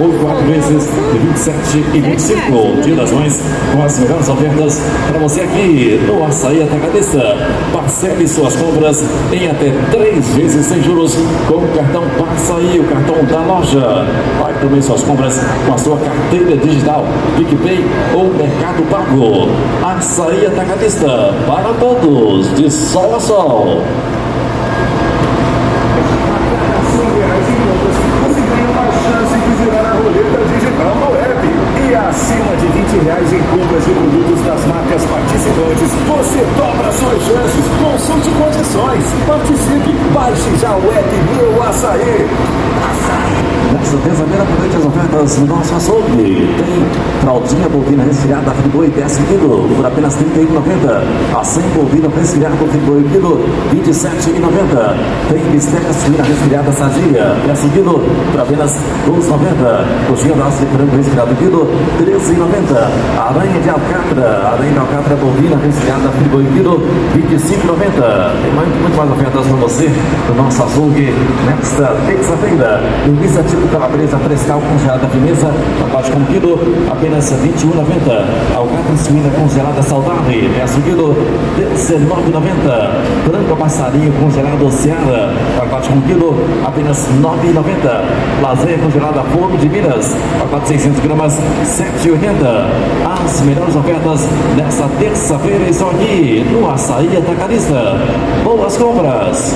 ou 4 vezes de 27 e 25. Dia das Mães com as melhores ofertas para você aqui no Açaí Atacadista. Parcele suas compras em até 3 vezes sem juros com o cartão Açaí, o cartão da loja. Pague também suas compras com a sua carteira digital, PicPay ou Mercado Pago. Açaí Atacadista, para todos, de sol a sol. Você ganha uma chance de girar a roleta digital no app. E acima de R$20 em compras de produtos das marcas participantes, você dobra suas chances. Consulte condições. Participe. Baixe já o app Meu Açaí. Nesta terça-feira, aproveite as ofertas do nosso açougue. Tem fraldinha bovina resfriada Friboi 10 kg por apenas R$ 31,90. A 100 bovina resfriada Friboi quilo, R$ 27,90. Tem bisteca suína resfriada Sadia 10 kg por apenas R$ 12,90. Coxinha de aço de frango resfriado quilo, R$ 13,90. Aranha de alcatra bovina resfriada Friboi quilo, R$ 25,90. Tem muito mais ofertas para você do nosso açougue nesta terça-feira. Linguiça tipo calabresa frescal congelada firmeza, pacote com quilo, apenas R$ 21,90. Alcatra suína congelada saudável, peço quilo, R$ 19,90. Frango passarinho congelado Seara, pacote com quilo, apenas R$ 9,90. Lasanha congelada Fogo de Minas, pacote 600 gramas, R$ 7,80. As melhores ofertas nessa terça-feira estão aqui no Açaí Atacadista. Boas compras!